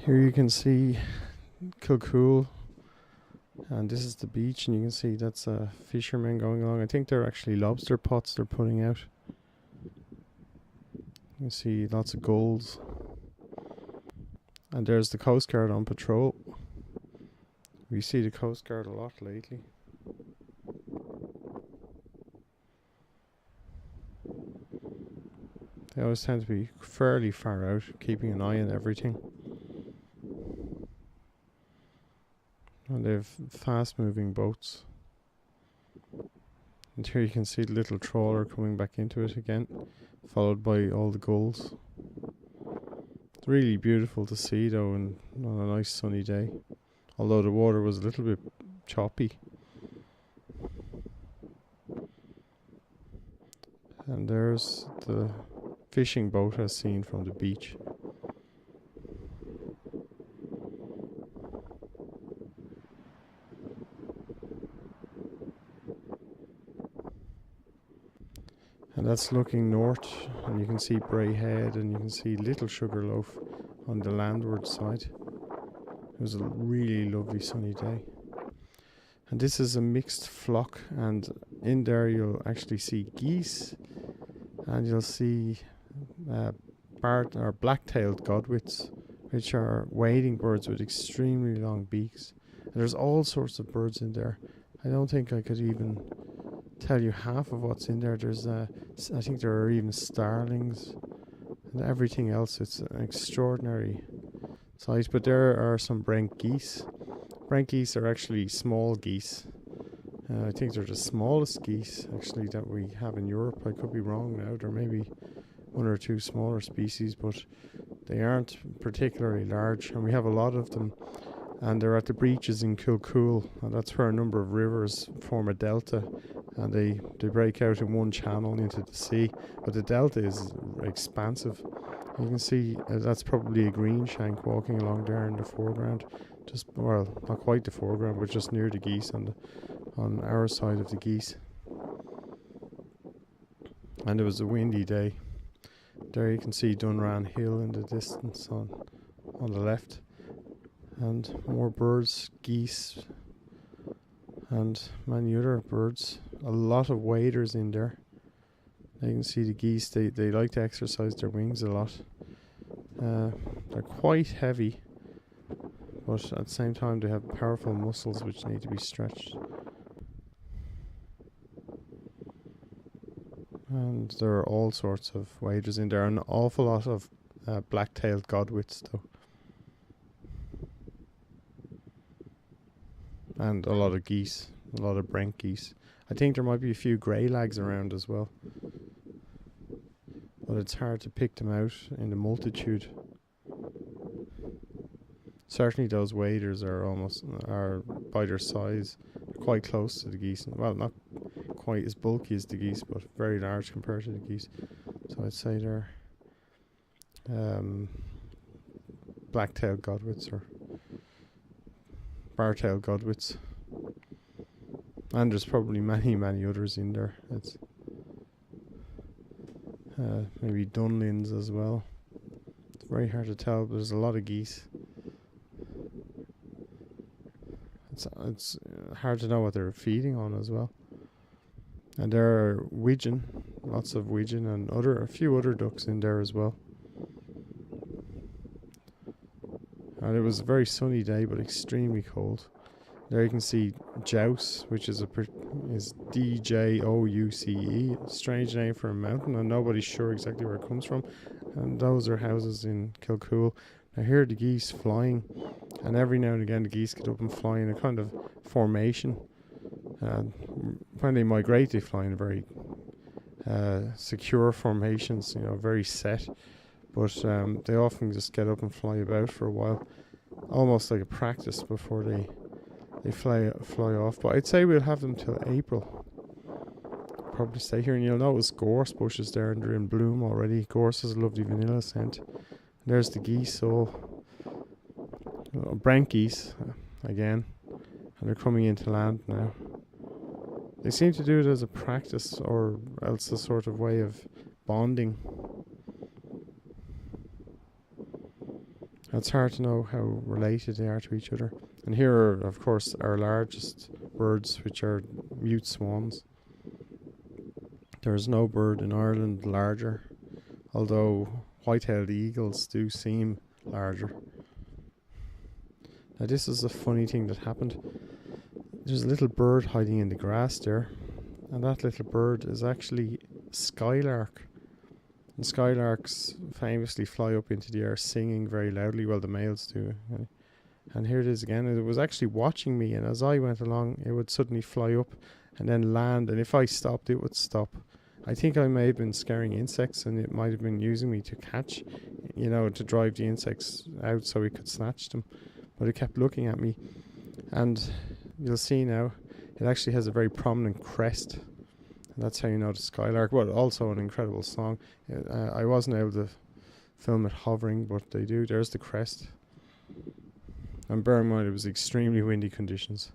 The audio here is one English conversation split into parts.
Here you can see Kilcoole, and this is the beach, and you can see that's fishermen going along. I think they're actually lobster pots they're putting out. You can see lots of gulls. And there's the Coast Guard on patrol. We see the Coast Guard a lot lately. They always tend to be fairly far out, keeping an eye on everything. And they have fast moving boats. And here you can see the little trawler coming back into it again, followed by all the gulls. It's really beautiful to see though, and on a nice sunny day. Although the water was a little bit choppy. And there's the fishing boat as seen from the beach. And that's looking north, and you can see Bray Head, and you can see Little Sugarloaf on the landward side. It was a really lovely sunny day. And this is a mixed flock, and in there you'll actually see geese, and you'll see black-tailed godwits, which are wading birds with extremely long beaks. And there's all sorts of birds in there. I don't think I could even tell you half of what's in there. There's I think there are even starlings and everything else. It's an extraordinary sight. But there are some Brent Geese. Brent Geese are actually small geese. I think they're the smallest geese actually that we have in Europe. I could be wrong now. There may be one or two smaller species, but they aren't particularly large, and we have a lot of them. And they're at the breaches in Kilcoole, and that's where a number of rivers form a delta, and they break out in one channel into the sea. But the delta is expansive. You can see that's probably a green shank walking along there in the foreground. Just, well, not quite the foreground, but just near the geese on our side of the geese. And it was a windy day. There you can see Dunran Hill in the distance on the left. And more birds, geese, and many other birds. A lot of waders in there. You can see the geese, they like to exercise their wings a lot. They're quite heavy, but at the same time they have powerful muscles which need to be stretched. And there are all sorts of waders in there. An awful lot of black-tailed godwits though. And a lot of geese, a lot of Brent geese. I think there might be a few grey lags around as well. But it's hard to pick them out in the multitude. Certainly those waders are by their size, quite close to the geese. Well, not quite as bulky as the geese, but very large compared to the geese. So I'd say they're black-tailed godwits or bar-tailed godwits. And there's probably many others in there. It's maybe dunlins as well. It's very hard to tell, but there's a lot of geese. It's hard to know what they're feeding on as well. And there are widgeon, lots of widgeon, and a few other ducks in there as well. And it was a very sunny day, but extremely cold. There you can see Jouse, which is D-J-O-U-C-E. Strange name for a mountain, and nobody's sure exactly where it comes from. And those are houses in Kilcoole. Now here are the geese flying, and every now and again the geese get up and fly in a kind of formation. When they migrate, they fly in very secure formations, very set. But they often just get up and fly about for a while, almost like a practice before they fly off. But I'd say we'll have them till April. Probably stay here, and you'll notice gorse bushes there, and they're in bloom already. Gorse has a lovely vanilla scent. And there's the geese, all Brent geese again, and they're coming into land now. They seem to do it as a practice, or else a sort of way of bonding. It's hard to know how related they are to each other. And here are, of course, our largest birds, which are mute swans. There is no bird in Ireland larger, although white-tailed eagles do seem larger. Now this is a funny thing that happened. There's a little bird hiding in the grass there, and that little bird is actually Skylark. And skylarks famously fly up into the air singing very loudly, well the males do. And here it is again, it was actually watching me, and as I went along it would suddenly fly up and then land, and if I stopped it would stop. I think I may have been scaring insects, and it might have been using me to catch, to drive the insects out so it could snatch them. But it kept looking at me, and you'll see now, it actually has a very prominent crest. And that's how you know the Skylark. Well, also an incredible song. I wasn't able to film it hovering, but they do. There's the crest. And bear in mind, it was extremely windy conditions.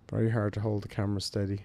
Very hard to hold the camera steady.